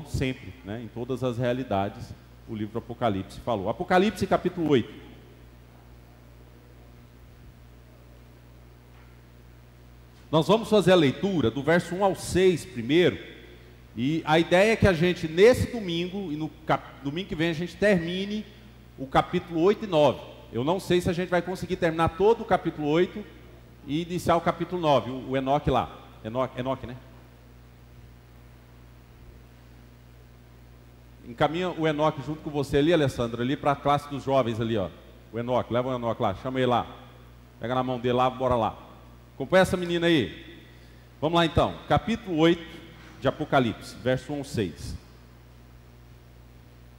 sempre, né, em todas as realidades, o livro Apocalipse falou. Apocalipse capítulo 8. Nós vamos fazer a leitura do verso 1 ao 6 primeiro, e a ideia é que a gente, nesse domingo, e no domingo que vem, a gente termine o capítulo 8 e 9. Eu não sei se a gente vai conseguir terminar todo o capítulo 8 e iniciar o capítulo 9, o Enoque lá. Enoque, né? Encaminha o Enoque junto com você ali, Alessandra, ali para a classe dos jovens ali, ó. O Enoque, leva o Enoque lá, chama ele lá. Pega na mão dele lá, bora lá. Acompanha essa menina aí. Vamos lá então, capítulo 8 de Apocalipse, verso 1 ao 6.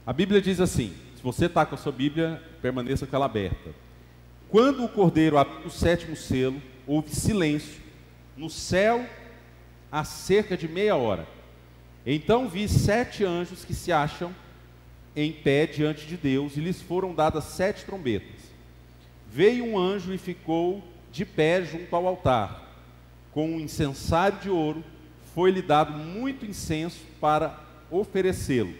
A Bíblia diz assim, se você está com a sua Bíblia, permaneça com ela aberta. Quando o Cordeiro abriu o sétimo selo, houve silêncio no céu há cerca de meia hora. Então vi 7 anjos que se acham em pé diante de Deus, e lhes foram dadas 7 trombetas. Veio um anjo e ficou de pé junto ao altar. Com um incensário de ouro, foi-lhe dado muito incenso para oferecê-lo,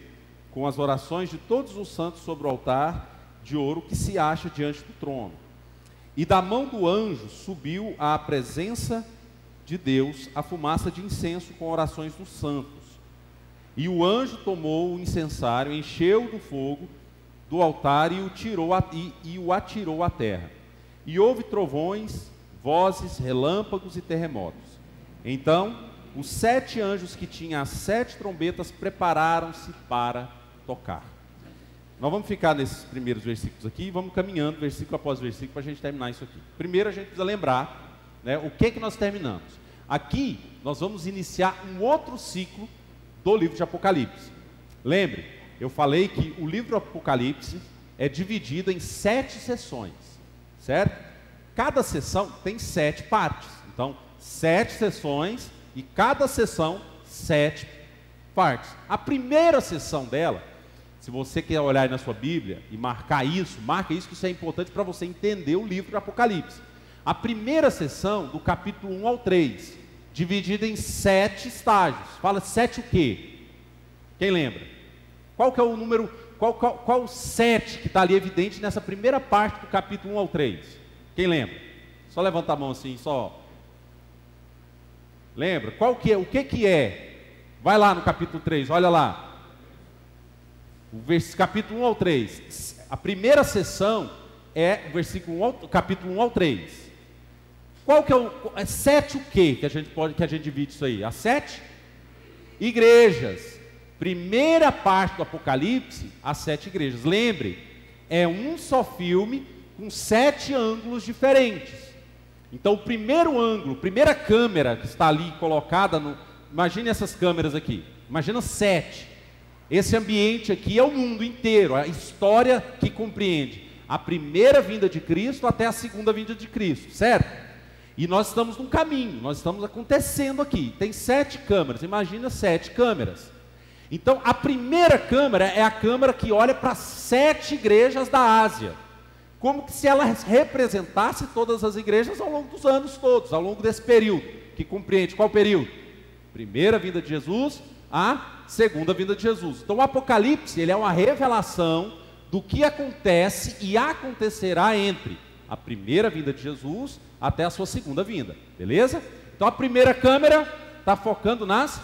com as orações de todos os santos sobre o altar de ouro que se acha diante do trono. E da mão do anjo subiu à presença de Deus a fumaça de incenso com orações dos santos. E o anjo tomou o incensário, encheu do fogo do altar e o atirou à terra. E houve trovões, vozes, relâmpagos e terremotos. Então, os 7 anjos que tinham as 7 trombetas prepararam-se para tocar. Nós vamos ficar nesses primeiros versículos aqui e vamos caminhando versículo após versículo para a gente terminar isso aqui. Primeiro a gente precisa lembrar, né, o que nós terminamos. Aqui nós vamos iniciar um outro ciclo do livro de Apocalipse. Lembre, eu falei que o livro Apocalipse é dividido em 7 sessões, certo? Cada sessão tem 7 partes. Então, 7 sessões e cada sessão 7 partes. A primeira sessão dela, se você quer olhar aí na sua Bíblia e marca isso, que isso é importante para você entender o livro de Apocalipse. A primeira sessão, do capítulo 1 ao 3, dividida em 7 estágios. Fala 7 o quê? Quem lembra? Qual que é o número, qual o 7 que está ali evidente nessa primeira parte do capítulo 1 ao 3? Quem lembra? Só levanta a mão assim, só. Lembra? Qual que é? O que é? Vai lá no capítulo 3, olha lá. Capítulo 1 ao 3. A primeira sessão é o capítulo 1 ao 3. Qual que é 7 o quê que a gente divide isso aí? As 7 igrejas. Primeira parte do Apocalipse, as 7 igrejas. Lembre, é um só filme com 7 ângulos diferentes. Então o primeiro ângulo, primeira câmera que está ali colocada imagine essas câmeras aqui. Imagina 7. Esse ambiente aqui é o mundo inteiro, a história que compreende a primeira vinda de Cristo até a segunda vinda de Cristo, certo? E nós estamos num caminho, nós estamos acontecendo aqui. Tem 7 câmeras, imagina 7 câmeras. Então a primeira câmera é a câmera que olha para 7 igrejas da Ásia, como se ela representasse todas as igrejas ao longo dos anos todos, ao longo desse período, que compreende qual período? Primeira vinda de Jesus, a segunda vinda de Jesus. Então o Apocalipse, ele é uma revelação do que acontece e acontecerá entre a primeira vinda de Jesus até a sua segunda vinda, beleza? Então a primeira câmera está focando nas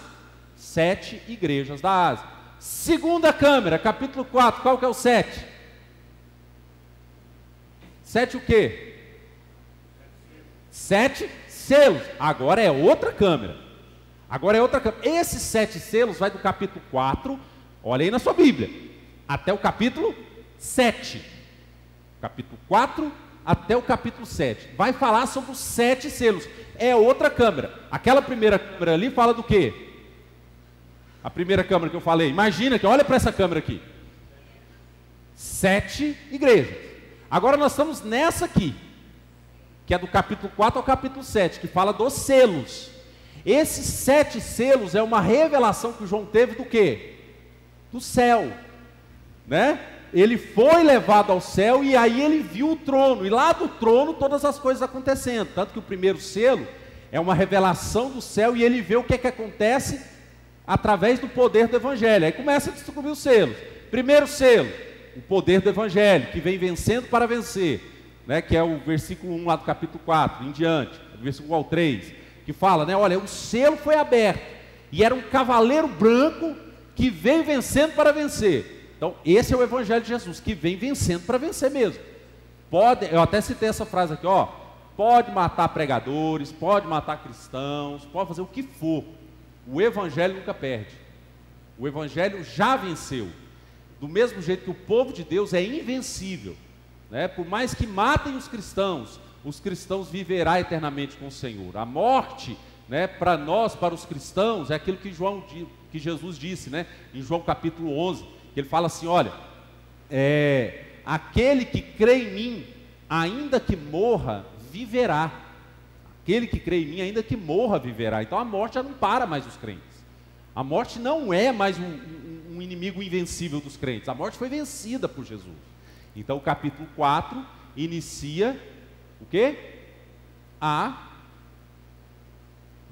7 igrejas da Ásia. Segunda câmera, capítulo 4, qual que é o 7? 7 o quê? 7 selos. Agora é outra câmera. Esses 7 selos vai do capítulo 4, olha aí na sua Bíblia, até o capítulo 7. Capítulo 4 até o capítulo 7. Vai falar sobre os 7 selos. É outra câmera. Aquela primeira câmera ali fala do quê? A primeira câmera que eu falei. Imagina que, olha para essa câmera aqui. 7 igrejas. Agora nós estamos nessa aqui, que é do capítulo 4 ao capítulo 7, que fala dos selos. Esses 7 selos é uma revelação que o João teve do quê? Do céu, né? Ele foi levado ao céu e aí ele viu o trono, e lá do trono todas as coisas acontecendo, tanto que o primeiro selo é uma revelação do céu e ele vê o que acontece através do poder do Evangelho. Aí começa a distribuir os selos. Primeiro selo, o poder do Evangelho, que vem vencendo para vencer, né, que é o versículo 1 lá do capítulo 4, em diante, do versículo 1 ao 3, que fala, né, olha, o selo foi aberto, e era um cavaleiro branco que vem vencendo para vencer. Então, esse é o Evangelho de Jesus, que vem vencendo para vencer mesmo. Eu até citei essa frase aqui, ó, pode matar pregadores, pode matar cristãos, pode fazer o que for, o Evangelho nunca perde. O Evangelho já venceu. Do mesmo jeito que o povo de Deus é invencível, né? Por mais que matem os cristãos viverá eternamente com o Senhor. A morte, né, para nós, para os cristãos, é aquilo que Jesus disse, né, em João capítulo 11, que ele fala assim, olha, aquele que crê em mim, ainda que morra, viverá. Aquele que crê em mim, ainda que morra, viverá. Então a morte já não para mais os crentes. A morte não é mais um inimigo invencível dos crentes. A morte foi vencida por Jesus. Então o capítulo 4 inicia o quê? A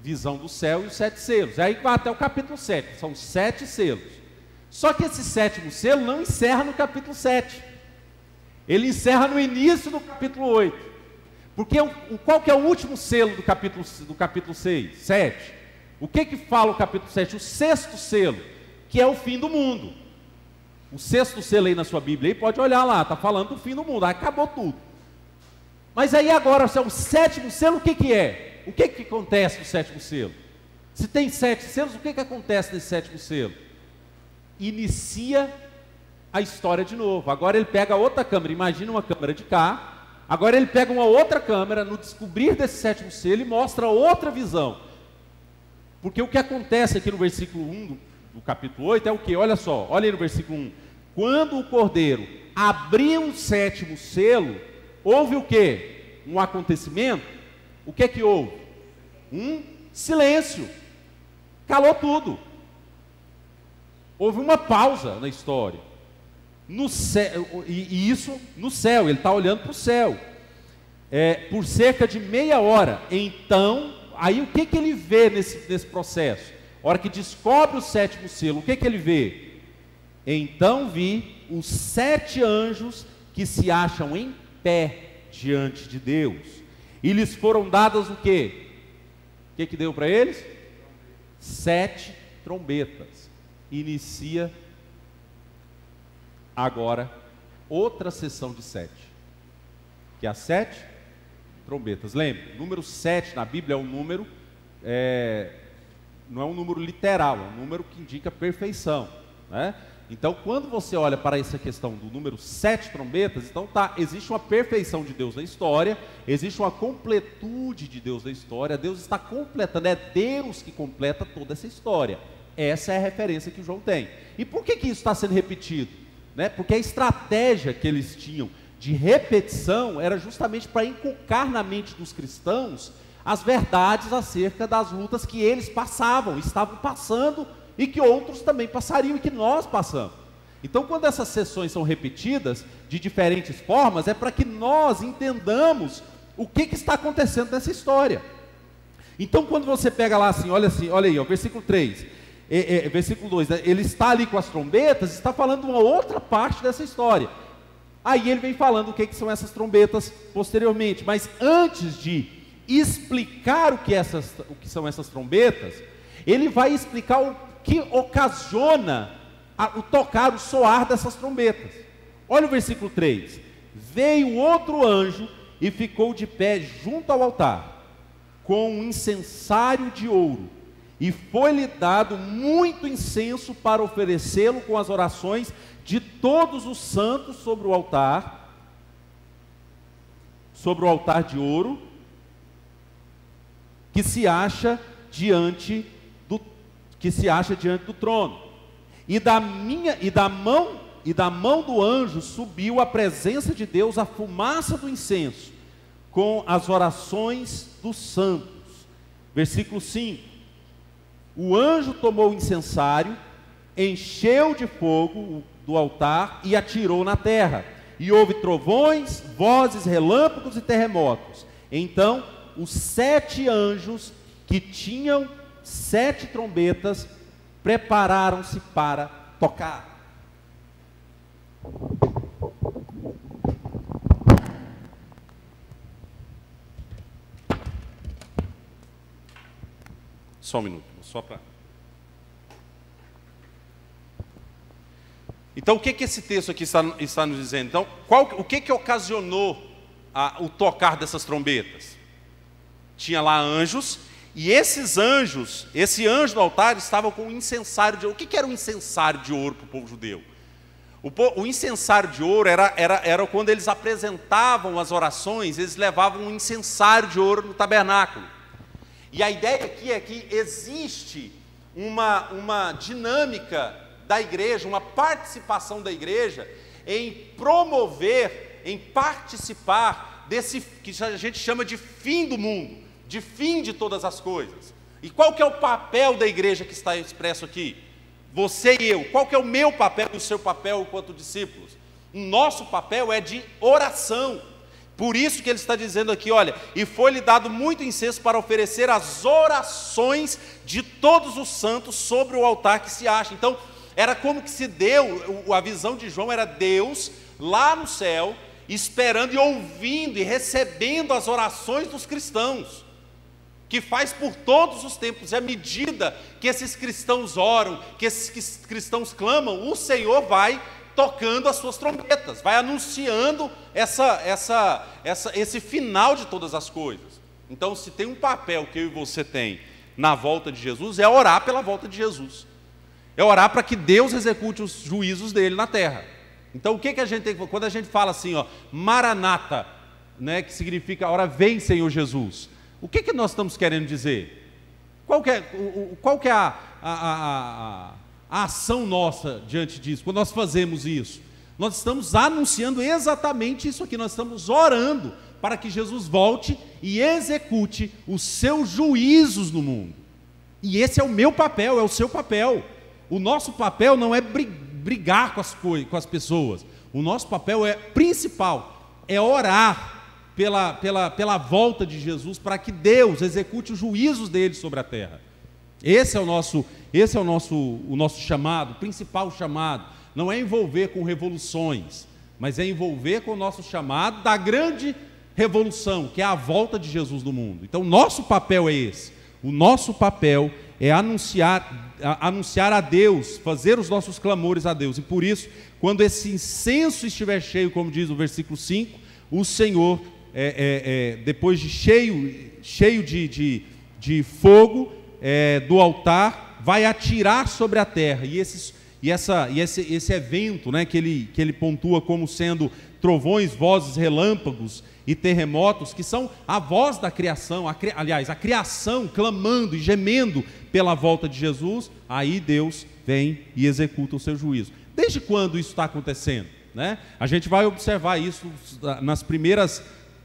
visão do céu e os 7 selos. Aí vai até o capítulo 7, são 7 selos. Só que esse 7º selo não encerra no capítulo 7. Ele encerra no início do capítulo 8. Porque qual que é o último selo do capítulo 6? 7. O que fala o capítulo 7? O 6º selo, que é o fim do mundo. O 6º selo aí na sua Bíblia, aí pode olhar lá, está falando do fim do mundo, aí acabou tudo. Mas aí agora, se é o 7º selo, o que é? O que acontece no 7º selo? Se tem 7 selos, o que acontece nesse 7º selo? Inicia a história de novo. Agora ele pega outra câmera, imagina uma câmera de cá. Agora ele pega uma outra câmera, no descobrir desse 7º selo, e mostra outra visão. Porque o que acontece aqui no versículo 1 do capítulo 8 é o que? Olha só, olha aí no versículo 1. Quando o cordeiro abriu o 7º selo, houve o que? Um acontecimento. O que houve? Um silêncio. Calou tudo. Houve uma pausa na história. No céu, e isso no céu, ele está olhando para o céu. Por cerca de meia hora. Então, aí o que ele vê nesse processo? A hora que descobre o 7º selo, o que ele vê? Então vi os 7 anjos que se acham em pé diante de Deus. E lhes foram dadas o quê? O que deu para eles? 7 trombetas. Inicia agora outra sessão de 7. Que é as 7 trombetas. Lembre, o número 7 na Bíblia é um número, não é um número literal, é um número que indica perfeição, né? Então, quando você olha para essa questão do número 7 trombetas, então existe uma perfeição de Deus na história, existe uma completude de Deus na história, Deus está completando, é Deus que completa toda essa história. Essa é a referência que João tem. E por que isso está sendo repetido? Né? Porque a estratégia que eles tinham de repetição era justamente para inculcar na mente dos cristãos as verdades acerca das lutas que eles estavam passando, e que outros também passariam, e que nós passamos. Então, quando essas sessões são repetidas de diferentes formas, é para que nós entendamos o que está acontecendo nessa história. Então, quando você pega lá assim, olha aí, ó, versículo 3, versículo 2, né, ele está ali com as trombetas, está falando uma outra parte dessa história. Aí ele vem falando o que são essas trombetas posteriormente, mas antes de explicar o que são essas trombetas, ele vai explicar o que ocasiona o soar dessas trombetas. Olha o versículo 3. Veio outro anjo e ficou de pé junto ao altar, com um incensário de ouro, e foi-lhe dado muito incenso para oferecê-lo com as orações de todos os santos sobre o altar de ouro, que se acha diante do trono. E da mão do anjo subiu à presença de Deus a fumaça do incenso, com as orações dos santos. Versículo 5. O anjo tomou o incensário, encheu de fogo do altar e atirou na terra. E houve trovões, vozes, relâmpagos e terremotos. Então, os 7 anjos que tinham 7 trombetas prepararam-se para tocar. Só um minuto, só para... Então, o que esse texto aqui está nos dizendo? Então, o que ocasionou o tocar dessas trombetas? Tinha lá anjos, e esses anjos, esse anjo do altar estava com um incensário de ouro. O que era um incensário de ouro para o povo judeu? O incensário de ouro era quando eles apresentavam as orações, eles levavam um incensário de ouro no tabernáculo. E a ideia aqui é que existe uma dinâmica da igreja, uma participação da igreja em promover, em participar desse que a gente chama de fim do mundo, de fim de todas as coisas. E qual que é o papel da igreja que está expresso aqui? Você e eu, qual que é o meu papel e o seu papel enquanto discípulos? O nosso papel é de oração. Por isso que ele está dizendo aqui, olha, e foi-lhe dado muito incenso para oferecer as orações de todos os santos sobre o altar que se acha. Então, era como que se deu, a visão de João era Deus lá no céu, esperando e ouvindo e recebendo as orações dos cristãos, que faz por todos os tempos. E à medida que esses cristãos oram, que esses cristãos clamam, o Senhor vai tocando as suas trombetas, vai anunciando esse final de todas as coisas. Então, se tem um papel que eu e você tem na volta de Jesus, é orar pela volta de Jesus. É orar para que Deus execute os juízos dele na terra. Então, o que a gente tem, quando a gente fala assim, ó, Maranata, né, que significa, ora vem Senhor Jesus, o que nós estamos querendo dizer? Qual que é a ação nossa diante disso, quando nós fazemos isso? Nós estamos anunciando exatamente isso aqui, nós estamos orando para que Jesus volte e execute os seus juízos no mundo. E esse é o meu papel, é o seu papel. O nosso papel não é brigar com as pessoas. O nosso papel principal é orar pela volta de Jesus, para que Deus execute os juízos dele sobre a terra. Esse é o nosso chamado, o principal chamado. Não é envolver com revoluções, mas é envolver com o nosso chamado da grande revolução, que é a volta de Jesus no mundo. Então, nosso papel é esse. O nosso papel é anunciar a Deus, fazer os nossos clamores a Deus. E por isso, quando esse incenso estiver cheio, como diz o versículo 5, o Senhor, depois de cheio de fogo do altar, vai atirar sobre a terra. E esse evento, né, que ele pontua como sendo trovões, vozes, relâmpagos e terremotos, que são a voz da criação, aliás, a criação clamando e gemendo pela volta de Jesus. Aí Deus vem e executa o seu juízo. Desde quando isso está acontecendo, né? A gente vai observar isso nas primeiras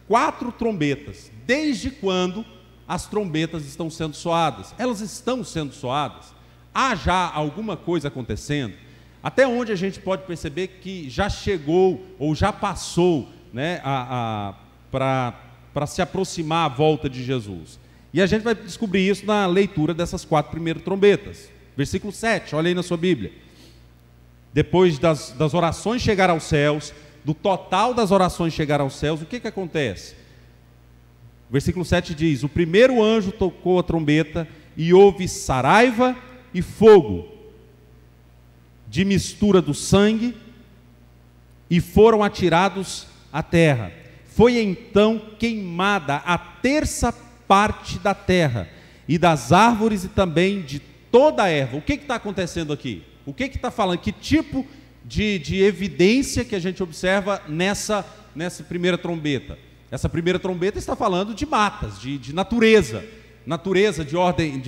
4 trombetas. Desde quando as trombetas estão sendo soadas? Elas estão sendo soadas? Há já alguma coisa acontecendo? Até onde a gente pode perceber que já chegou ou já passou, né, para se aproximar a volta de Jesus? E a gente vai descobrir isso na leitura dessas 4 primeiras trombetas. Versículo 7, olha aí na sua Bíblia. Depois das orações chegar aos céus, do total das orações chegar aos céus, o que acontece? Versículo 7 diz: o primeiro anjo tocou a trombeta e houve saraiva e fogo, de mistura do sangue, e foram atirados à terra. Foi então queimada a 1/3 parte da terra, e das árvores e também de toda a erva. O que está acontecendo aqui? O que está falando? Que tipo de evidência que a gente observa nessa primeira trombeta? Essa primeira trombeta está falando de matas, de natureza de ordem,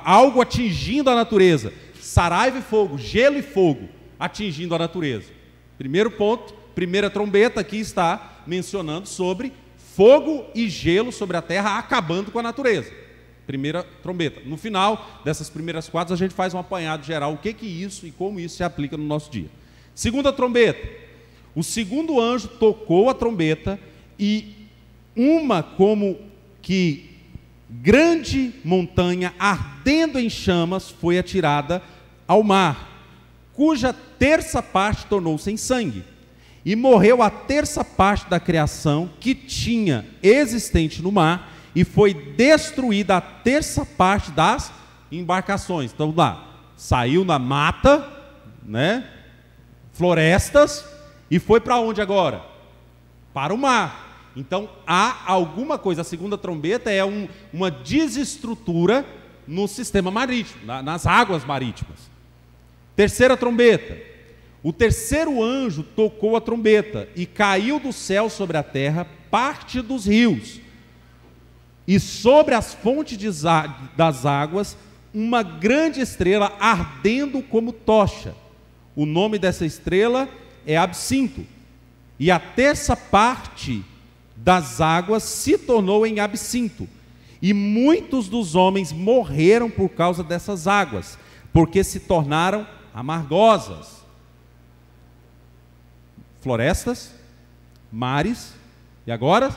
algo atingindo a natureza. Saraiva e fogo, gelo e fogo atingindo a natureza. Primeiro ponto, primeira trombeta aqui está mencionando sobre fogo e gelo sobre a terra, acabando com a natureza. Primeira trombeta. No final dessas primeiras 4, a gente faz um apanhado geral, o que isso e como isso se aplica no nosso dia. Segunda trombeta. O segundo anjo tocou a trombeta e uma como que grande montanha ardendo em chamas foi atirada ao mar, cuja terça parte tornou-se em sangue. E morreu a terça parte da criação que tinha existente no mar, e foi destruída a terça parte das embarcações. Então lá, saiu na mata, né, florestas, e foi para onde agora? Para o mar. Então há alguma coisa, a segunda trombeta é uma desestrutura no sistema marítimo, nas águas marítimas. Terceira trombeta. O terceiro anjo tocou a trombeta, e caiu do céu sobre a terra parte dos rios, e sobre as fontes das águas uma grande estrela ardendo como tocha. O nome dessa estrela é Absinto. E a terça parte das águas se tornou em absinto, e muitos dos homens morreram por causa dessas águas, porque se tornaram amargosas. Florestas, mares, e agora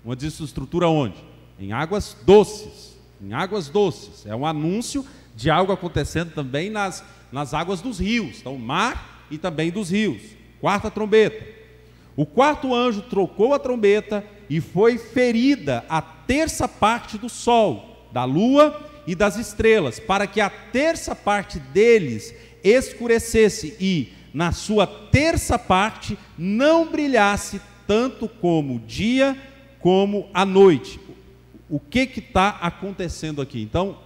uma desestrutura onde? Em águas doces. Em águas doces. É um anúncio de algo acontecendo também nas águas dos rios. Então, mar e também dos rios. Quarta trombeta. O quarto anjo trocou a trombeta, e foi ferida a terça parte do sol, da lua e das estrelas, para que a terça parte deles escurecesse, e na sua terça parte não brilhasse tanto como o dia como a noite. O que está acontecendo aqui? Então,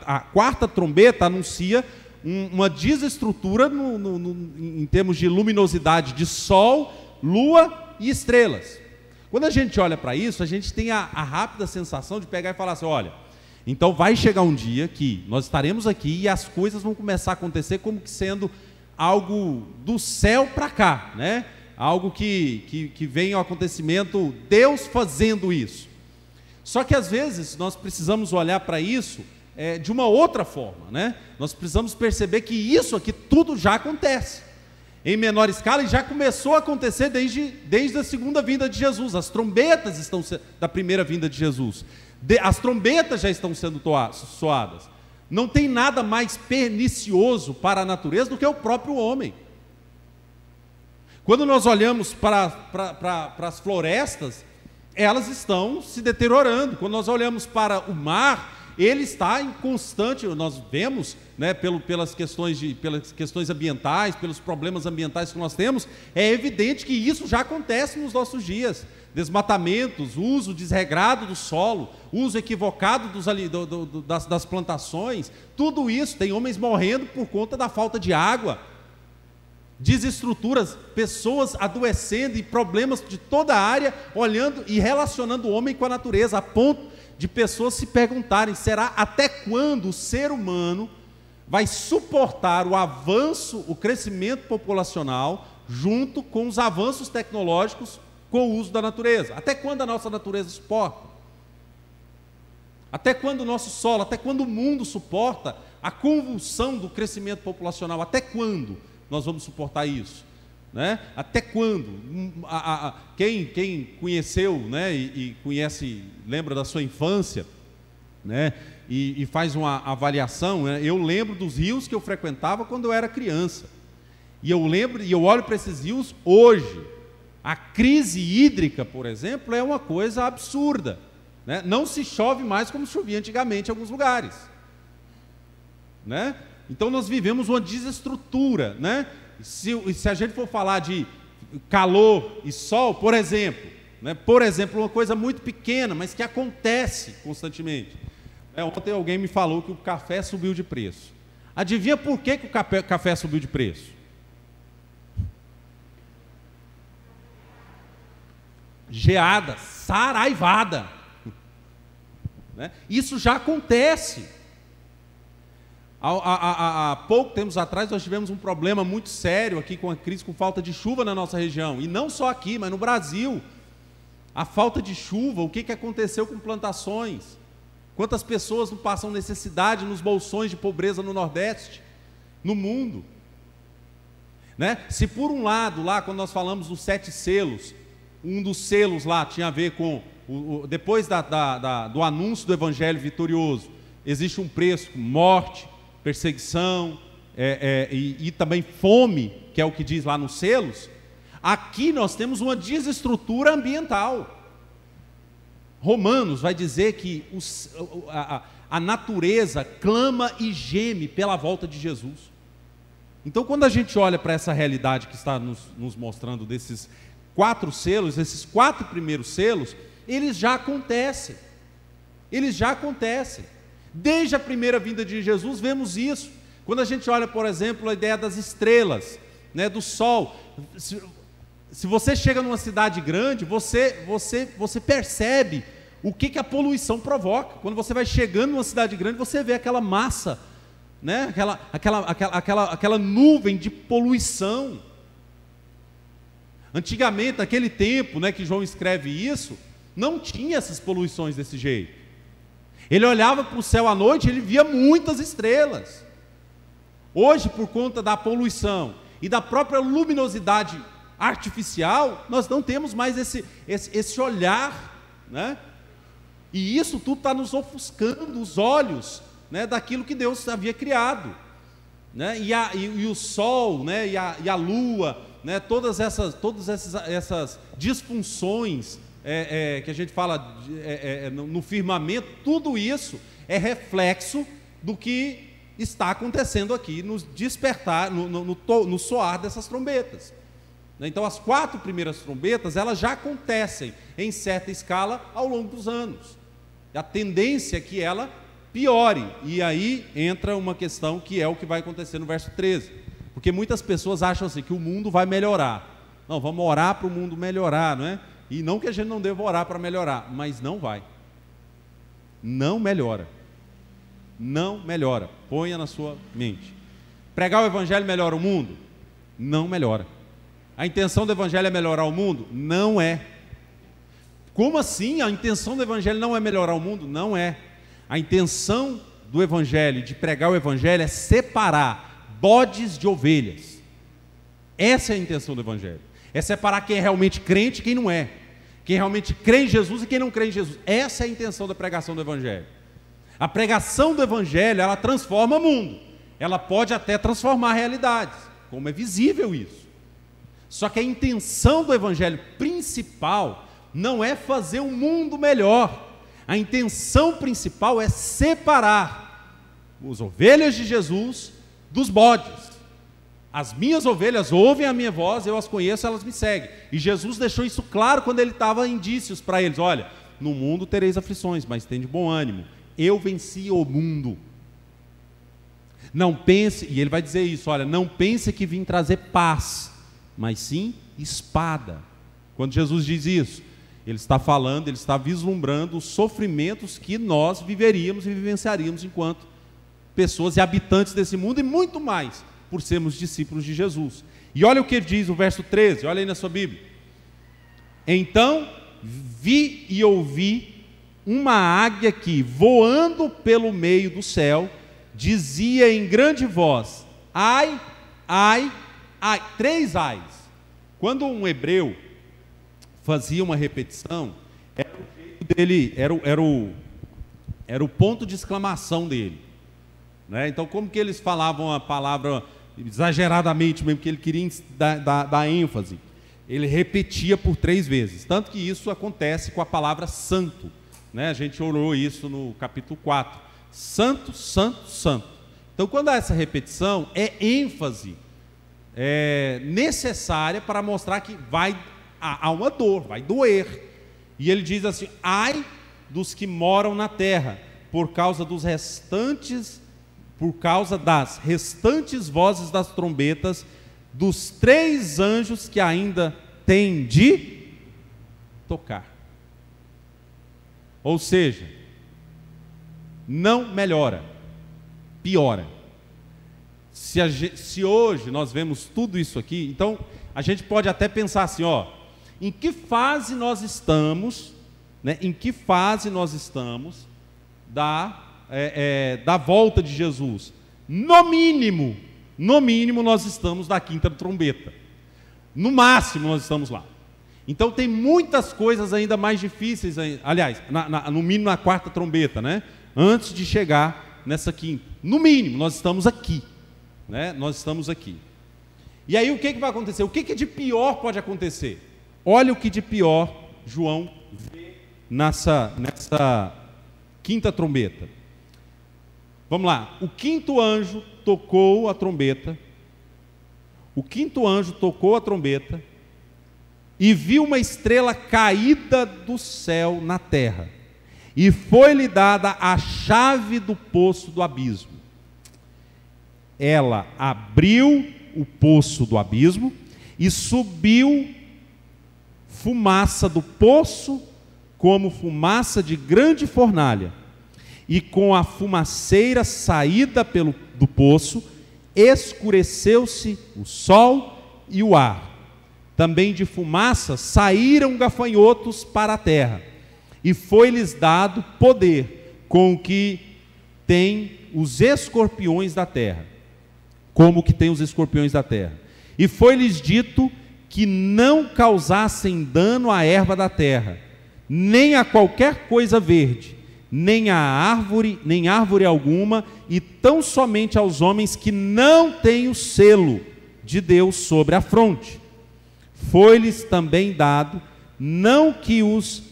a quarta trombeta anuncia uma desestrutura em termos de luminosidade de sol, lua e estrelas. Quando a gente olha para isso, a gente tem a rápida sensação de pegar e falar assim: olha, então vai chegar um dia que nós estaremos aqui e as coisas vão começar a acontecer como que sendo algo do céu para cá, né? Algo que vem ao acontecimento, Deus fazendo isso. Só que às vezes nós precisamos olhar para isso de uma outra forma, né? Nós precisamos perceber que isso aqui tudo já acontece, em menor escala, e já começou a acontecer desde a segunda vinda de Jesus. As trombetas estão da primeira vinda de Jesus, as trombetas já estão sendo soadas. Não tem nada mais pernicioso para a natureza do que o próprio homem. Quando nós olhamos para as florestas, elas estão se deteriorando. Quando nós olhamos para o mar, ele está em constante, nós vemos, né, pelas questões ambientais, pelos problemas ambientais que nós temos, é evidente que isso já acontece nos nossos dias. Desmatamentos, uso desregrado do solo, uso equivocado das plantações, tudo isso, tem homens morrendo por conta da falta de água, desestruturas, pessoas adoecendo e problemas de toda a área, olhando e relacionando o homem com a natureza, a ponto de pessoas se perguntarem: será até quando o ser humano vai suportar o avanço, o crescimento populacional, junto com os avanços tecnológicos, com o uso da natureza? Até quando a nossa natureza suporta? Até quando o nosso solo, até quando o mundo suporta a convulsão do crescimento populacional? Até quando nós vamos suportar isso? Né? Até quando? Quem conheceu, né, e conhece, lembra da sua infância, né, e faz uma avaliação, né? Eu lembro dos rios que eu frequentava quando eu era criança, e eu olho para esses rios hoje. A crise hídrica, por exemplo, é uma coisa absurda, né? Não se chove mais como chovia antigamente em alguns lugares, né? Então nós vivemos uma desestrutura, né? Se a gente for falar de calor e sol, por exemplo, né? Por exemplo, uma coisa muito pequena, mas que acontece constantemente. Ontem alguém me falou que o café subiu de preço. Adivinha por que o café subiu de preço? Geada, saraivada, né? Isso já acontece. Há pouco tempos atrás nós tivemos um problema muito sério aqui com a crise, com falta de chuva na nossa região, e não só aqui, mas no Brasil. A falta de chuva, o que aconteceu com plantações? Quantas pessoas não passam necessidade nos bolsões de pobreza no Nordeste, no mundo, né? Se por um lado, lá quando nós falamos dos 7 selos, um dos selos lá tinha a ver com depois do anúncio do evangelho vitorioso, existe um preço: morte, perseguição e também fome, que é o que diz lá nos selos. Aqui nós temos uma desestrutura ambiental. Romanos vai dizer que a natureza clama e geme pela volta de Jesus. Então, quando a gente olha para essa realidade que está nos mostrando desses 4 selos, esses 4 primeiros selos, eles já acontecem. Eles já acontecem. Desde a primeira vinda de Jesus, vemos isso. Quando a gente olha, por exemplo, a ideia das estrelas, né, do sol. Se você chega numa cidade grande, você percebe o que a poluição provoca. Quando você vai chegando numa cidade grande, você vê aquela massa, né? aquela nuvem de poluição. Antigamente, naquele tempo, né, que João escreve isso, não tinha essas poluições desse jeito. Ele olhava para o céu à noite, ele via muitas estrelas. Hoje, por conta da poluição e da própria luminosidade artificial, nós não temos mais esse olhar, né? E isso tudo está nos ofuscando os olhos, né, daquilo que Deus havia criado, né? E o sol, né, e a lua, né, todas essas disfunções que a gente fala no firmamento, tudo isso é reflexo do que está acontecendo aqui, no despertar, no soar dessas trombetas. Então, as 4 primeiras trombetas, elas já acontecem em certa escala ao longo dos anos. A tendência é que ela piore, e aí entra uma questão que é o que vai acontecer no verso 13, porque muitas pessoas acham assim, que o mundo vai melhorar. Não, vamos orar para o mundo melhorar, não é? E não que a gente não deva orar para melhorar, mas não vai. Não melhora. Não melhora. Ponha na sua mente. Pregar o evangelho melhora o mundo? Não melhora. A intenção do evangelho é melhorar o mundo? Não é. Como assim? A intenção do evangelho não é melhorar o mundo? Não é. A intenção do evangelho, de pregar o evangelho, é separar bodes de ovelhas. Essa é a intenção do evangelho. É separar quem é realmente crente e quem não é. Quem realmente crê em Jesus e quem não crê em Jesus. Essa é a intenção da pregação do evangelho. A pregação do evangelho, ela transforma o mundo. Ela pode até transformar realidades, como é visível isso. Só que a intenção do evangelho principal não é fazer o mundo melhor. A intenção principal é separar as ovelhas de Jesus dos bodes. As minhas ovelhas ouvem a minha voz, eu as conheço, elas me seguem. E Jesus deixou isso claro quando ele estava indícios para eles: olha, no mundo tereis aflições, mas tem de bom ânimo. Eu venci o mundo. Não pense, e ele vai dizer isso, olha, não pense que vim trazer paz, mas sim espada. Quando Jesus diz isso, ele está falando, ele está vislumbrando os sofrimentos que nós viveríamos e vivenciaríamos enquanto pessoas e habitantes desse mundo, e muito mais por sermos discípulos de Jesus. E olha o que ele diz, o verso 13, olha aí na sua Bíblia. Então vi e ouvi uma águia que, voando pelo meio do céu, dizia em grande voz: ai, ai, ai. 3 ais. Quando um hebreu fazia uma repetição, era o jeito dele, era o ponto de exclamação dele, né? Então, como que eles falavam a palavra exageradamente, mesmo que ele queria dar ênfase, ele repetia por 3 vezes, tanto que isso acontece com a palavra santo, né? A gente orou isso no capítulo 4, santo, santo, santo. Então, quando há essa repetição, é ênfase necessária para mostrar que há uma dor, vai doer. E ele diz assim: ai dos que moram na terra, por causa das restantes vozes das trombetas, dos 3 anjos que ainda têm de tocar. Ou seja, não melhora, piora. Se hoje nós vemos tudo isso aqui, então a gente pode até pensar assim, em que fase nós estamos, né? Em que fase nós estamos da volta de Jesus? No mínimo nós estamos da 5ª trombeta. No máximo nós estamos lá. Então tem muitas coisas ainda mais difíceis, aliás, no mínimo na quarta trombeta, né? Antes de chegar nessa quinta. No mínimo, nós estamos aqui, né? Nós estamos aqui. E aí o que vai acontecer? O que de pior pode acontecer? Olha o que de pior João vê nessa quinta trombeta. Vamos lá. O quinto anjo tocou a trombeta. O quinto anjo tocou a trombeta e viu uma estrela caída do céu na terra. E foi-lhe dada a chave do poço do abismo. Ela abriu o poço do abismo e subiu fumaça do poço como fumaça de grande fornalha. E com a fumaceira saída do poço, escureceu-se o sol e o ar. Também de fumaça saíram gafanhotos para a terra, e foi-lhes dado poder com o que tem os escorpiões da terra, como que tem os escorpiões da terra. E foi-lhes dito que não causassem dano à erva da terra, nem a qualquer coisa verde, nem árvore alguma, e tão somente aos homens que não têm o selo de Deus sobre a fronte. Foi-lhes também dado não que os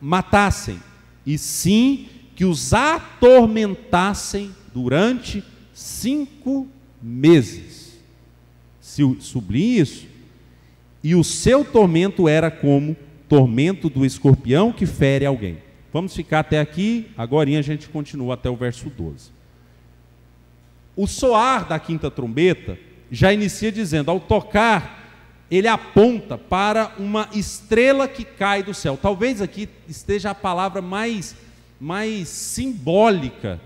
matassem, e sim que os atormentassem durante 5 meses. Sublinhe isso. E o seu tormento era como tormento do escorpião que fere alguém. Vamos ficar até aqui, agora a gente continua até o verso 12. O soar da quinta trombeta já inicia dizendo, ao tocar, ele aponta para uma estrela que cai do céu. Talvez aqui esteja a palavra mais simbólica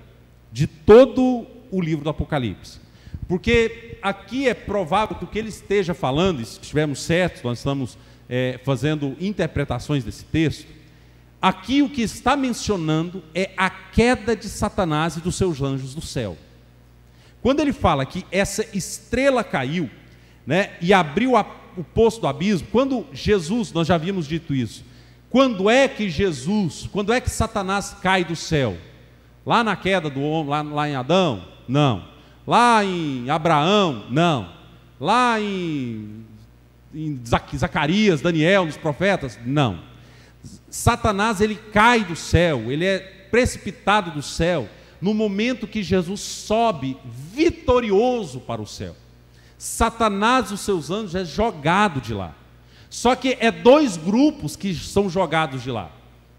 de todo o livro do Apocalipse. Porque aqui é provável que o que ele esteja falando, e se estivermos certos, nós estamos fazendo interpretações desse texto, aqui o que está mencionando é a queda de Satanás e dos seus anjos do céu. Quando ele fala que essa estrela caiu, né, e abriu o poço do abismo, quando Jesus, nós já havíamos dito isso, quando é que Satanás cai do céu? Lá na queda do homem, lá em Adão? Não. Lá em Abraão? Não. Lá em Zacarias, Daniel, nos profetas? Não. Satanás, ele cai do céu, ele é precipitado do céu, no momento que Jesus sobe vitorioso para o céu. Satanás e os seus anjos é jogado de lá. Só que é 2 grupos que são jogados de lá,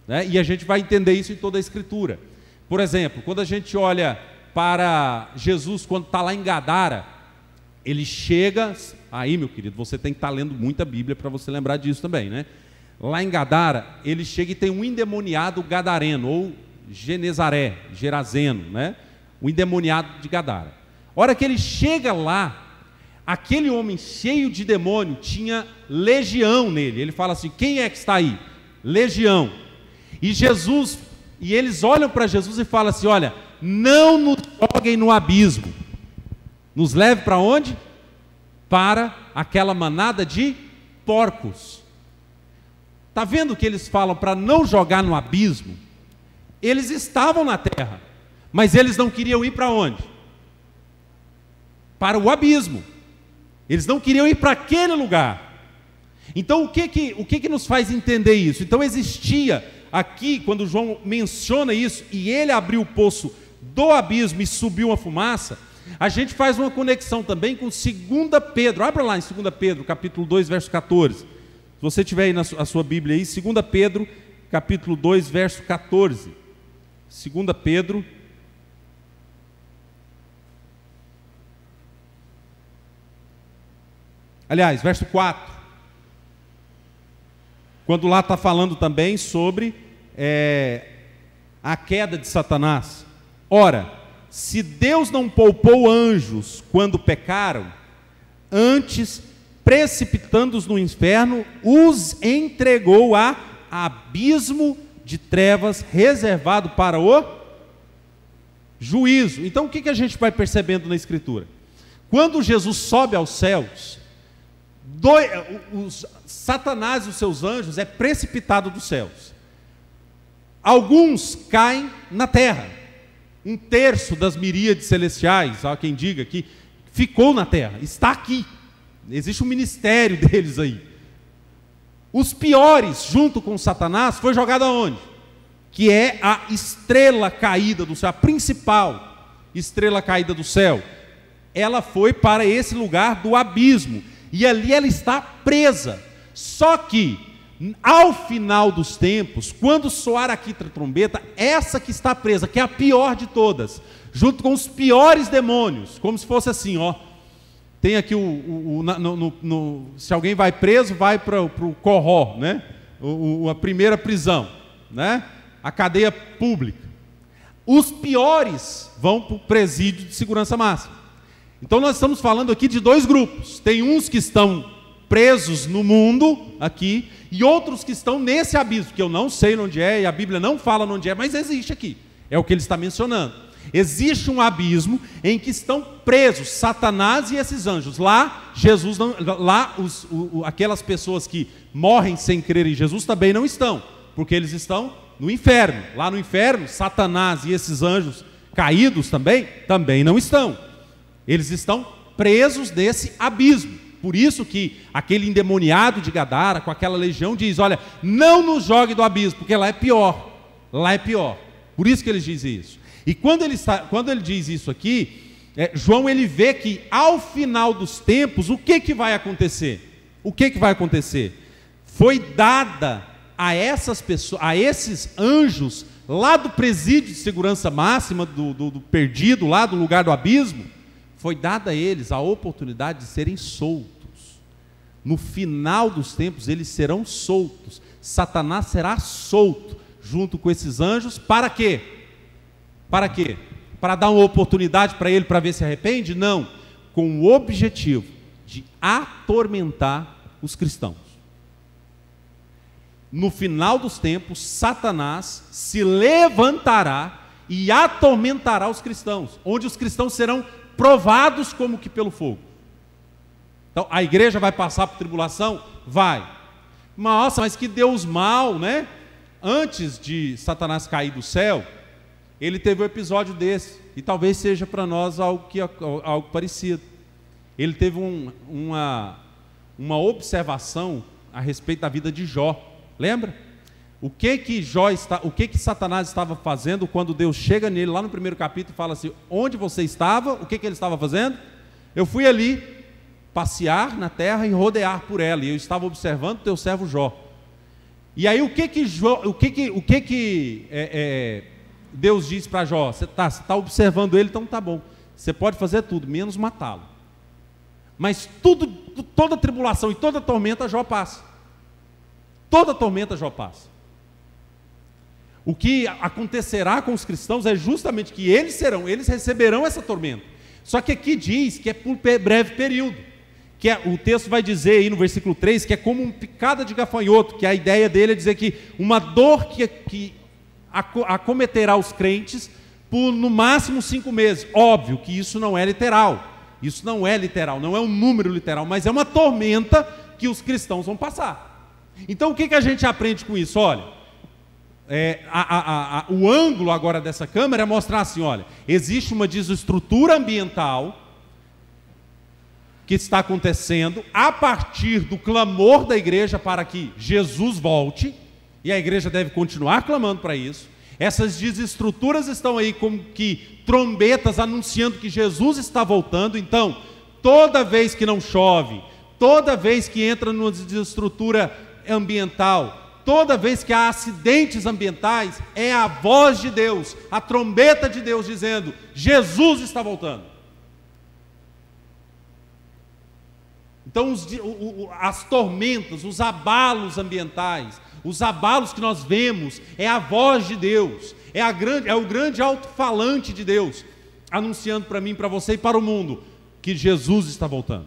né? E a gente vai entender isso em toda a Escritura. Por exemplo, quando a gente olha para Jesus, quando está lá em Gadara, ele chega, aí meu querido, você tem que estar lendo muita Bíblia para você lembrar disso também, né? Lá em Gadara, ele chega e tem um endemoniado gadareno, ou Gerazeno, né? O endemoniado de Gadara. A hora que ele chega lá, aquele homem cheio de demônio tinha legião nele. Ele fala assim, quem é que está aí? Legião. E eles olham para Jesus e falam assim, olha, não nos joguem no abismo. Nos leve para onde? Para aquela manada de porcos. Está vendo que eles falam para não jogar no abismo? Eles estavam na terra, mas eles não queriam ir para onde? Para o abismo. Eles não queriam ir para aquele lugar. Então o que nos faz entender isso? Então existia aqui, quando João menciona isso, e ele abriu o poço do abismo e subiu uma fumaça, a gente faz uma conexão também com 2 Pedro. Abra lá em 2 Pedro, capítulo 2, verso 14. Se você tiver aí na sua Bíblia aí, 2 Pedro, capítulo 2, verso 14. 2 Pedro, aliás, verso 4. Quando lá está falando também sobre a queda de Satanás. Ora, se Deus não poupou anjos quando pecaram, antes, precipitando-os no inferno, os entregou a abismo de trevas reservado para o juízo. Então o que a gente vai percebendo na Escritura? Quando Jesus sobe aos céus, Satanás e os seus anjos é precipitado dos céus. Alguns caem na terra. 1/3 das miríades celestiais, há quem diga que ficou na terra, está aqui. Existe um ministério deles aí. Os piores, junto com Satanás, foi jogado aonde? Que é a estrela caída do céu, a principal estrela caída do céu. Ela foi para esse lugar do abismo. E ali ela está presa. Só que, ao final dos tempos, quando soar a quinta trombeta, essa que está presa, que é a pior de todas, junto com os piores demônios, como se fosse assim, ó. Tem aqui se alguém vai preso, vai para o Corró, né? A primeira prisão, né? A cadeia pública. Os piores vão para o presídio de segurança máxima. Então nós estamos falando aqui de 2 grupos. Tem uns que estão presos no mundo aqui e outros que estão nesse abismo, que eu não sei onde é e a Bíblia não fala onde é, mas existe aqui. É o que ele está mencionando. Existe um abismo em que estão presos Satanás e esses anjos. Lá, Jesus não, lá aquelas pessoas que morrem sem crer em Jesus também não estão, porque eles estão no inferno. Lá no inferno, Satanás e esses anjos caídos também não estão. Eles estão presos nesse abismo. Por isso que aquele endemoniado de Gadara, com aquela legião, diz: olha, não nos jogue do abismo, porque lá é pior. Lá é pior. Por isso que ele diz isso. E quando ele diz isso aqui, João ele vê que ao final dos tempos, o que vai acontecer? O que vai acontecer? Foi dada a essas pessoas, a esses anjos, lá do presídio de segurança máxima, do perdido, lá do lugar do abismo, foi dada a eles a oportunidade de serem soltos. No final dos tempos, eles serão soltos. Satanás será solto, junto com esses anjos, para quê? Para quê? Para dar uma oportunidade para ele, para ver se arrepende? Não, com o objetivo de atormentar os cristãos. No final dos tempos, Satanás se levantará e atormentará os cristãos, onde os cristãos serão provados como que pelo fogo. Então, a igreja vai passar por tribulação? Vai. Nossa, mas que Deus mau, né? Antes de Satanás cair do céu, ele teve um episódio desse, e talvez seja para nós algo parecido. Ele teve uma observação a respeito da vida de Jó. Lembra? O que Satanás estava fazendo quando Deus chega nele lá no primeiro capítulo e fala assim: onde você estava? O que ele estava fazendo? Eu fui ali passear na terra e rodear por ela, e eu estava observando o teu servo Jó. E aí o que Deus diz para Jó? Você está observando ele, então tá bom. Você pode fazer tudo, menos matá-lo. Mas toda tribulação e toda tormenta Jó passa. Toda tormenta Jó passa. O que acontecerá com os cristãos é justamente que eles receberão essa tormenta. Só que aqui diz que é por breve período. O texto vai dizer aí no versículo 3 que é como uma picada de gafanhoto, que a ideia dele é dizer que uma dor que acometerá os crentes por no máximo 5 meses. Óbvio que isso não é literal. Isso não é literal, não é um número literal, mas é uma tormenta que os cristãos vão passar. Então o que a gente aprende com isso? Olha, o ângulo agora dessa câmera é mostrar assim, olha, existe uma desestrutura ambiental que está acontecendo a partir do clamor da igreja para que Jesus volte, e a igreja deve continuar clamando para isso. Essas desestruturas estão aí como que trombetas anunciando que Jesus está voltando. Então, toda vez que não chove, toda vez que entra numa desestrutura ambiental, toda vez que há acidentes ambientais, é a voz de Deus, a trombeta de Deus dizendo: Jesus está voltando. Então as tormentas, os abalos ambientais, os abalos que nós vemos, é a voz de Deus, é o grande alto-falante de Deus, anunciando para mim, para você e para o mundo, que Jesus está voltando.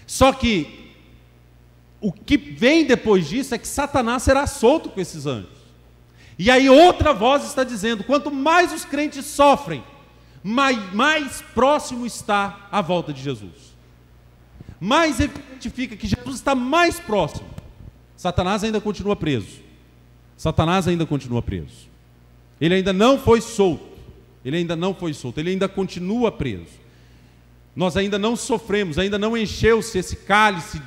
Só que o que vem depois disso é que Satanás será solto com esses anjos. E aí outra voz está dizendo: quanto mais os crentes sofrem, mais próximo está a volta de Jesus. mais evidente fica que Jesus está mais próximo, Satanás ainda continua preso. Satanás ainda continua preso. Ele ainda não foi solto. Ele ainda não foi solto. Ele ainda continua preso. Nós ainda não sofremos, ainda não encheu-se esse cálice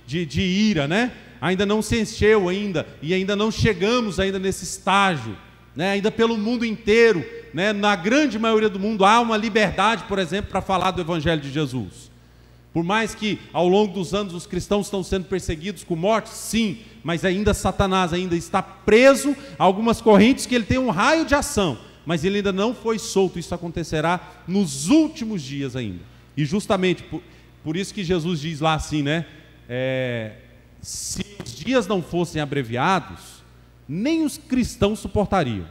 de ira, né? Ainda não se encheu ainda, e ainda não chegamos ainda nesse estágio, né? Ainda pelo mundo inteiro, né? Na grande maioria do mundo há uma liberdade, por exemplo, para falar do Evangelho de Jesus. Por mais que ao longo dos anos os cristãos estão sendo perseguidos com morte, sim, mas ainda Satanás ainda está preso a algumas correntes que ele tem um raio de ação, mas ele ainda não foi solto. Isso acontecerá nos últimos dias ainda. E justamente por isso que Jesus diz lá assim, né? Se os dias não fossem abreviados, nem os cristãos suportariam.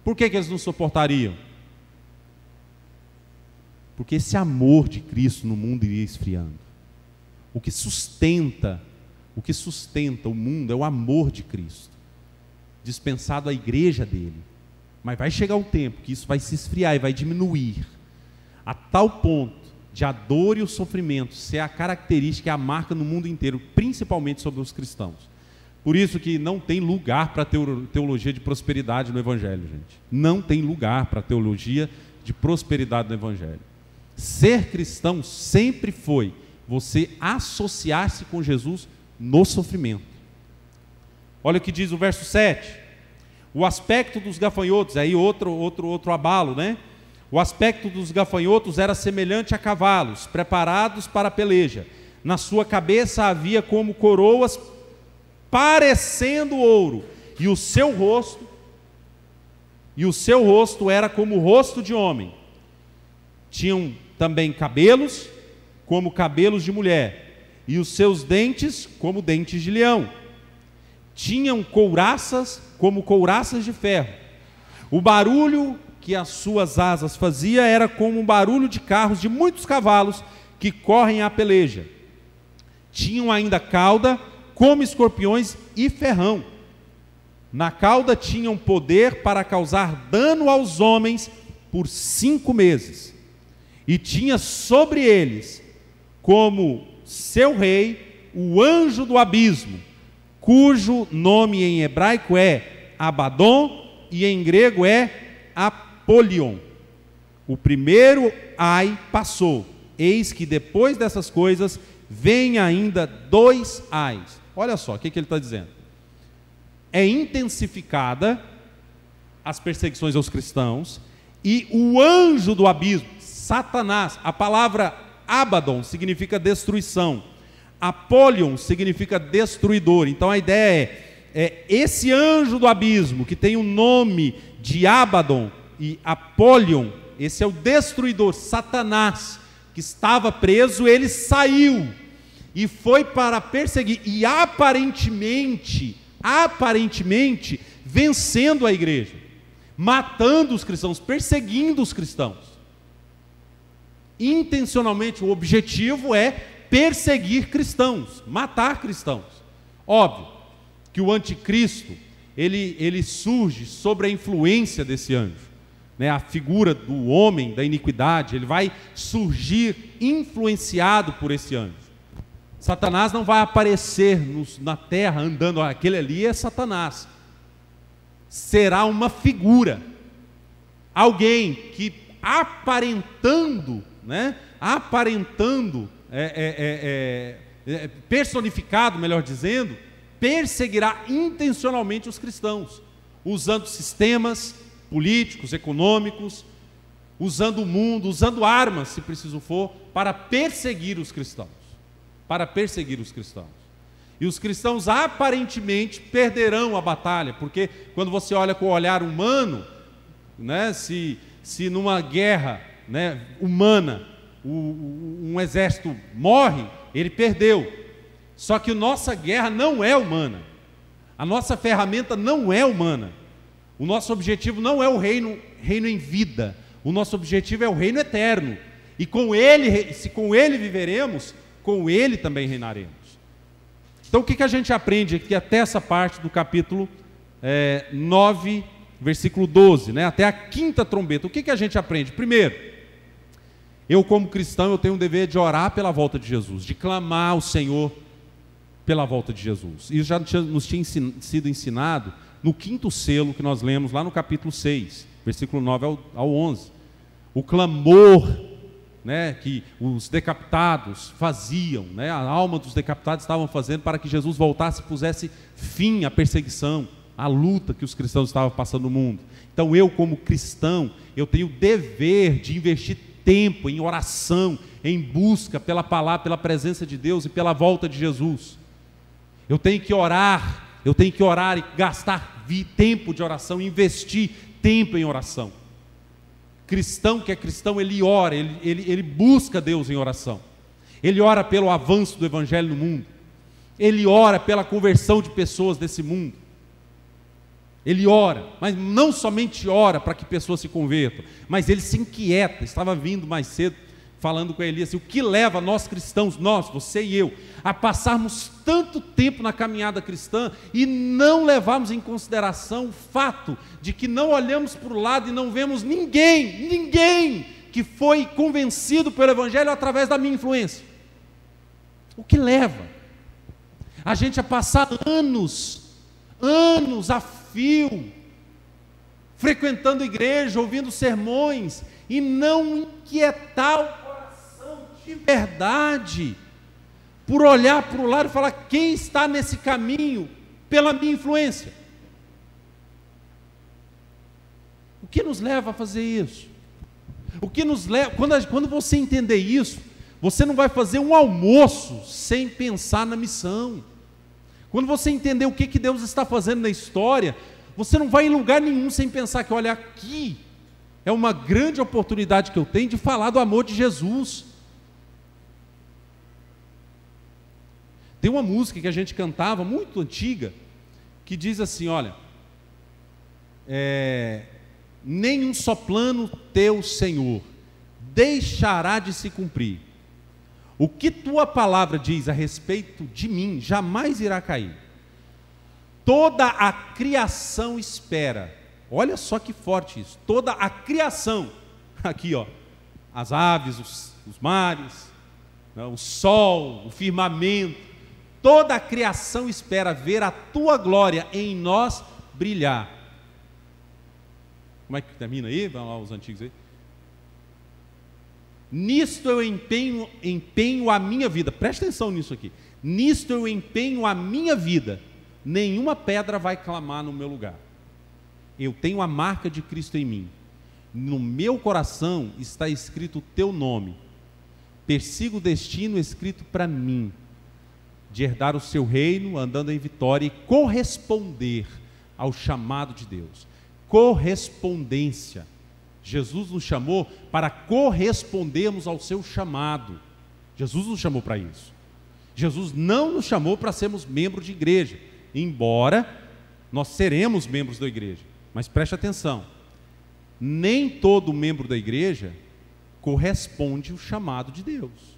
Por que eles não suportariam? Porque esse amor de Cristo no mundo iria esfriando. O que sustenta o mundo é o amor de Cristo, dispensado à igreja dele. Mas vai chegar um tempo que isso vai se esfriar e vai diminuir, a tal ponto de a dor e o sofrimento ser a característica e a marca no mundo inteiro, principalmente sobre os cristãos. Por isso que não tem lugar para teologia de prosperidade no Evangelho, gente. Não tem lugar para teologia de prosperidade no Evangelho. Ser cristão sempre foi você associar-se com Jesus no sofrimento. Olha o que diz o verso 7. O aspecto dos gafanhotos, aí outro abalo, né? O aspecto dos gafanhotos era semelhante a cavalos, preparados para a peleja. Na sua cabeça havia como coroas parecendo ouro, e o seu rosto era como o rosto de homem. Tinham também cabelos, como cabelos de mulher, e os seus dentes, como dentes de leão. Tinham couraças, como couraças de ferro. O barulho que as suas asas fazia era como um barulho de carros de muitos cavalos que correm à peleja. Tinham ainda cauda, como escorpiões e ferrão. Na cauda tinham poder para causar dano aos homens por 5 meses. E tinha sobre eles, como seu rei, o anjo do abismo, cujo nome em hebraico é Abaddon e em grego é Apolion. O primeiro ai passou, eis que depois dessas coisas vem ainda 2 ais. Olha só o que ele está dizendo. É intensificada as perseguições aos cristãos, e o anjo do abismo, Satanás, a palavra Abaddon significa destruição, Apolion significa destruidor. Então a ideia é esse anjo do abismo, que tem o nome de Abaddon e Apolion, esse é o destruidor, Satanás, que estava preso, ele saiu e foi para perseguir, e aparentemente vencendo a igreja, matando os cristãos, perseguindo os cristãos. Intencionalmente, o objetivo é perseguir cristãos, matar cristãos. Óbvio que o anticristo, ele surge sobre a influência desse anjo, né? A figura do homem da iniquidade, ele vai surgir influenciado por esse anjo. Satanás não vai aparecer na terra andando, aquele ali é Satanás. Será uma figura, alguém que aparentando, personificado, melhor dizendo, perseguirá intencionalmente os cristãos, usando sistemas políticos, econômicos, usando o mundo, usando armas, se preciso for, para perseguir os cristãos. E os cristãos aparentemente perderão a batalha, porque quando você olha com o olhar humano, né, se numa guerra, né, humana, um exército morre, ele perdeu. Só que a nossa guerra não é humana, a nossa ferramenta não é humana, o nosso objetivo não é o reino em vida, o nosso objetivo é o reino eterno, e com ele, se com ele viveremos, com ele também reinaremos. Então o que a gente aprende aqui até essa parte do capítulo 9, versículo 12, né? Até a 5ª trombeta. O que a gente aprende? Primeiro, Eu, como cristão, eu tenho o dever de orar pela volta de Jesus, de clamar ao Senhor pela volta de Jesus. Isso já nos tinha sido ensinado no 5º selo que nós lemos lá no capítulo 6, versículo 9 ao 11. O clamor, né, que os decapitados faziam, né, a alma dos decapitados estavam fazendo para que Jesus voltasse e pusesse fim à perseguição, à luta que os cristãos estavam passando no mundo. Então eu, como cristão, eu tenho o dever de investir tempo em oração, em busca pela palavra, pela presença de Deus e pela volta de Jesus. Eu tenho que orar e gastar tempo de oração, investir tempo em oração. Cristão que é cristão, ele ora, ele busca Deus em oração. Ele ora pelo avanço do evangelho no mundo. Ele ora pela conversão de pessoas desse mundo. Ele ora, mas não somente ora para que pessoas se convertam, mas ele se inquieta. Estava vindo mais cedo, falando com Elias, o que leva nós cristãos, nós, você e eu, a passarmos tanto tempo na caminhada cristã e não levarmos em consideração o fato de que não olhamos para o lado e não vemos ninguém que foi convencido pelo evangelho através da minha influência. O que leva a gente a passar anos a fio, frequentando igreja, ouvindo sermões, e não inquietar o coração de verdade, por olhar para o lado e falar, quem está nesse caminho pela minha influência? O que nos leva a fazer isso? O que nos leva, quando você entender isso, você não vai fazer um almoço sem pensar na missão. Quando você entender o que Deus está fazendo na história, você não vai em lugar nenhum sem pensar que, olha, aqui é uma grande oportunidade que eu tenho de falar do amor de Jesus. Tem uma música que a gente cantava, muito antiga, que diz assim, olha, nenhum só plano teu, Senhor, deixará de se cumprir. O que tua palavra diz a respeito de mim jamais irá cair. Toda a criação espera. Olha só que forte isso. Toda a criação, aqui ó, as aves, os mares, o sol, o firmamento, toda a criação espera ver a tua glória em nós brilhar. Como é que termina aí? Vamos lá os antigos aí. Nisto eu empenho a minha vida. Presta atenção nisso aqui. Nisto eu empenho a minha vida. Nenhuma pedra vai clamar no meu lugar. Eu tenho a marca de Cristo em mim. No meu coração está escrito o teu nome. Persigo o destino escrito para mim, de herdar o seu reino, andando em vitória e corresponder ao chamado de Deus. Correspondência. Jesus nos chamou para correspondermos ao seu chamado. Jesus nos chamou para isso. Jesus não nos chamou para sermos membros de igreja, embora nós seremos membros da igreja. Mas preste atenção, nem todo membro da igreja corresponde ao chamado de Deus.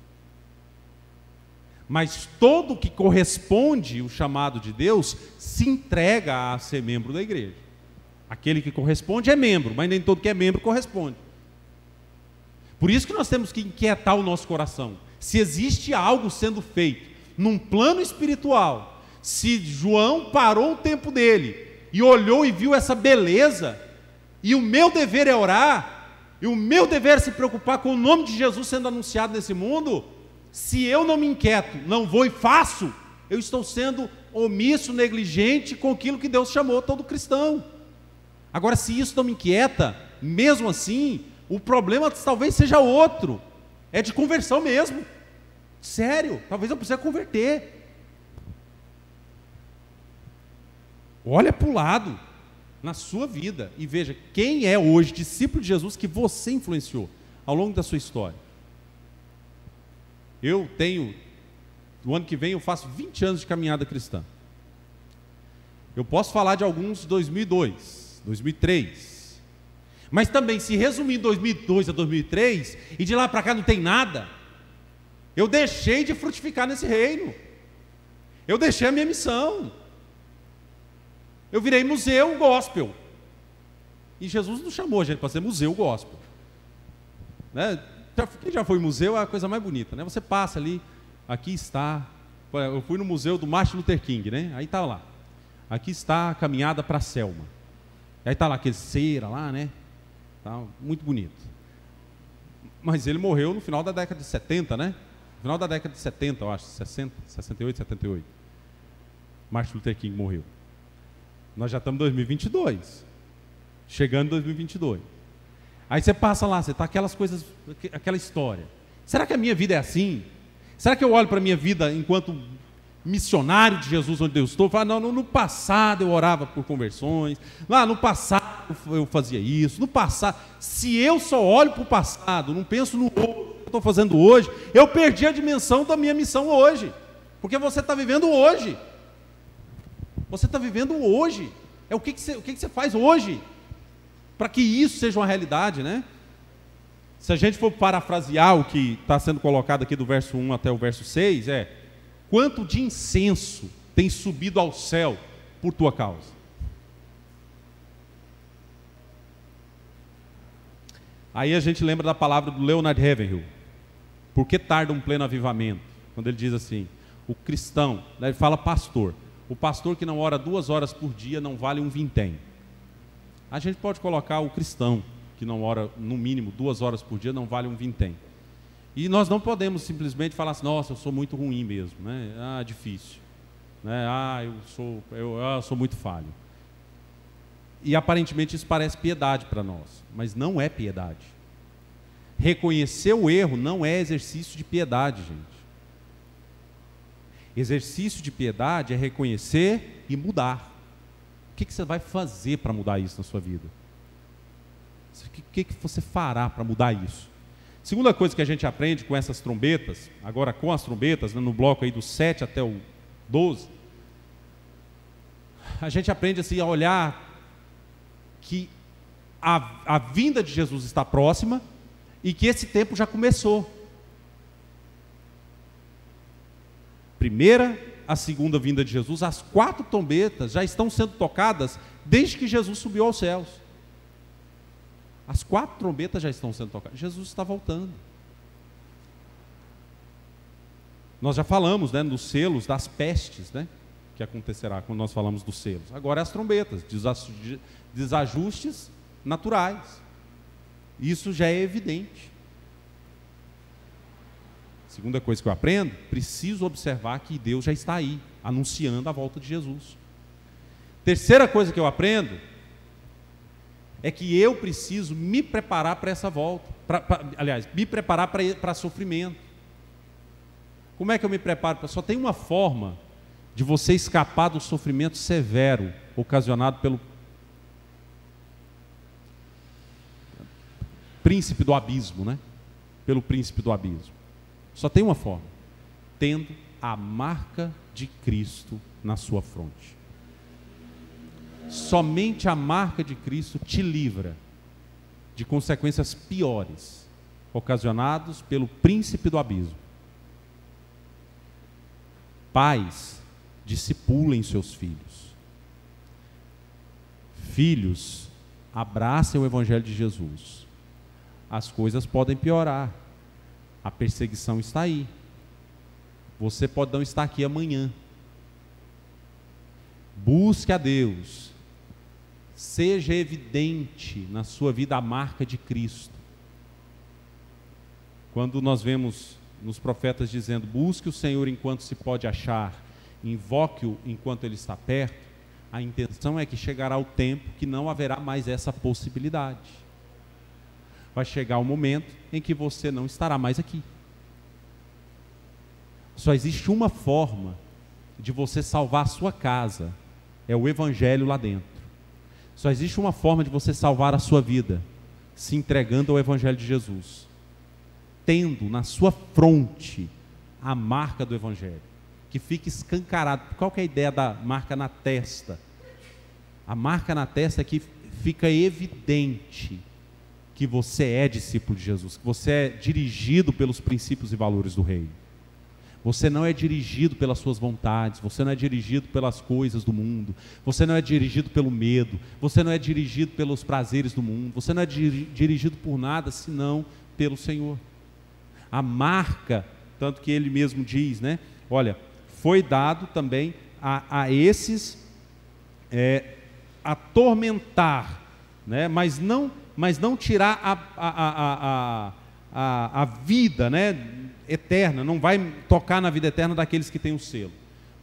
Mas todo que corresponde ao chamado de Deus se entrega a ser membro da igreja. Aquele que corresponde é membro, mas nem todo que é membro corresponde. Por isso que nós temos que inquietar o nosso coração. Se existe algo sendo feito num plano espiritual, se João parou o tempo dele e olhou e viu essa beleza, e o meu dever é orar, e o meu dever é se preocupar com o nome de Jesus sendo anunciado nesse mundo, se eu não me inquieto, não vou e faço, eu estou sendo omisso, negligente com aquilo que Deus chamou todo cristão. Agora, se isso não me inquieta, mesmo assim, o problema talvez seja outro, é de conversão mesmo, sério, talvez eu precise converter. Olha para o lado, na sua vida, e veja quem é hoje discípulo de Jesus que você influenciou ao longo da sua história. No ano que vem eu faço 20 anos de caminhada cristã. Eu posso falar de alguns de 2002, 2003, mas também se resumir 2002 a 2003 e de lá para cá não tem nada, eu deixei de frutificar nesse reino, eu deixei a minha missão, eu virei museu gospel, e Jesus não chamou a gente para ser museu gospel, né? Quem já foi em museu é a coisa mais bonita, né? Você passa ali, aqui está. Eu fui no museu do Martin Luther King, né? Aí está lá. Aqui está a caminhada para Selma. Aí está lá aquele cera lá, né? Tá, muito bonito. Mas ele morreu no final da década de 70, né? No final da década de 70, eu acho, 60, 68, 78. Martin Luther King morreu. Nós já estamos em 2022. Chegando em 2022. Aí você passa lá, você está aquelas coisas, aquela história. Será que a minha vida é assim? Será que eu olho para a minha vida enquanto missionário de Jesus onde eu estou? Eu falo, não, no passado eu orava por conversões. Lá no passado eu fazia isso. No passado, se eu só olho para o passado, não penso no que eu estou fazendo hoje, eu perdi a dimensão da minha missão hoje. Porque você está vivendo hoje. Você está vivendo hoje. É o que você faz hoje para que isso seja uma realidade, né? Se a gente for parafrasear o que está sendo colocado aqui do verso 1 até o verso 6, quanto de incenso tem subido ao céu por tua causa? Aí a gente lembra da palavra do Leonard Ravenhill. Por que tarda um pleno avivamento? Quando ele diz assim, o cristão, ele fala pastor. O pastor que não ora 2 horas por dia não vale um vintém. A gente pode colocar o cristão que não ora no mínimo 2 horas por dia não vale um vintém. E nós não podemos simplesmente falar assim, nossa, eu sou muito ruim mesmo, né? Difícil, né? Eu sou muito falho. E aparentemente isso parece piedade para nós, mas não é piedade. Reconhecer o erro não é exercício de piedade, gente. Exercício de piedade é reconhecer e mudar. O que você vai fazer para mudar isso na sua vida? O que você fará para mudar isso? Segunda coisa que a gente aprende com essas trombetas, agora com as trombetas, no bloco aí do 7 até o 12, a gente aprende assim a olhar que a vinda de Jesus está próxima e que esse tempo já começou. Primeira, a segunda vinda de Jesus, as 4 trombetas já estão sendo tocadas desde que Jesus subiu aos céus. As 4 trombetas já estão sendo tocadas. Jesus está voltando. Nós já falamos, né, dos selos das pestes, né, que acontecerá quando nós falamos dos selos. Agora é as trombetas, desajustes naturais. Isso já é evidente. Segunda coisa que eu aprendo, preciso observar que Deus já está aí, anunciando a volta de Jesus. Terceira coisa que eu aprendo é que eu preciso me preparar para essa volta. Me preparar para sofrimento. Como é que eu me preparo? Só tem uma forma de você escapar do sofrimento severo ocasionado pelo príncipe do abismo, né? Pelo príncipe do abismo. Só tem uma forma: tendo a marca de Cristo na sua fronte. Somente a marca de Cristo te livra de consequências piores ocasionadas pelo príncipe do abismo. Pais, discipulem seus filhos. Filhos, abracem o Evangelho de Jesus. As coisas podem piorar. A perseguição está aí. Você pode não estar aqui amanhã. Busque a Deus. Seja evidente na sua vida a marca de Cristo. Quando nós vemos nos profetas dizendo, busque o Senhor enquanto se pode achar, invoque-o enquanto Ele está perto, a intenção é que chegará o tempo que não haverá mais essa possibilidade. Vai chegar o momento em que você não estará mais aqui. Só existe uma forma de você salvar a sua casa, é o Evangelho lá dentro. Só existe uma forma de você salvar a sua vida, se entregando ao Evangelho de Jesus, tendo na sua fronte a marca do Evangelho, que fique escancarado. Qual que é a ideia da marca na testa? A marca na testa é que fica evidente que você é discípulo de Jesus, que você é dirigido pelos princípios e valores do reino. Você não é dirigido pelas suas vontades, você não é dirigido pelas coisas do mundo, você não é dirigido pelo medo, você não é dirigido pelos prazeres do mundo, você não é dirigido por nada senão pelo Senhor. a marca, tanto que ele mesmo diz, né? Olha, foi dado também a esses atormentar, né? Mas não tirar a vida, né, eterna, não vai tocar na vida eterna daqueles que têm o selo,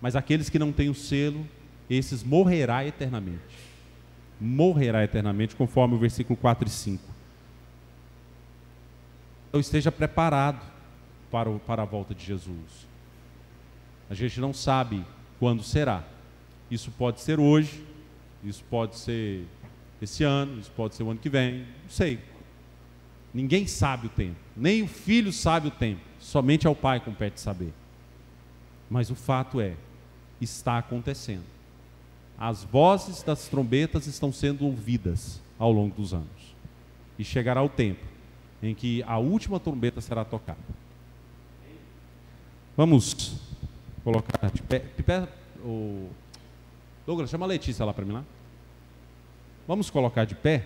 mas aqueles que não têm o selo, esses morrerá eternamente. Morrerá eternamente, conforme o versículo 4 e 5. Então esteja preparado para a volta de Jesus. A gente não sabe quando será. Isso pode ser hoje, isso pode ser esse ano, isso pode ser o ano que vem, não sei. Ninguém sabe o tempo, nem o filho sabe o tempo, somente ao pai compete saber. Mas o fato é, está acontecendo. As vozes das trombetas estão sendo ouvidas ao longo dos anos. E chegará o tempo em que a última trombeta será tocada. Vamos colocar de pé Douglas, chama a Letícia lá para mim lá. Vamos colocar de pé.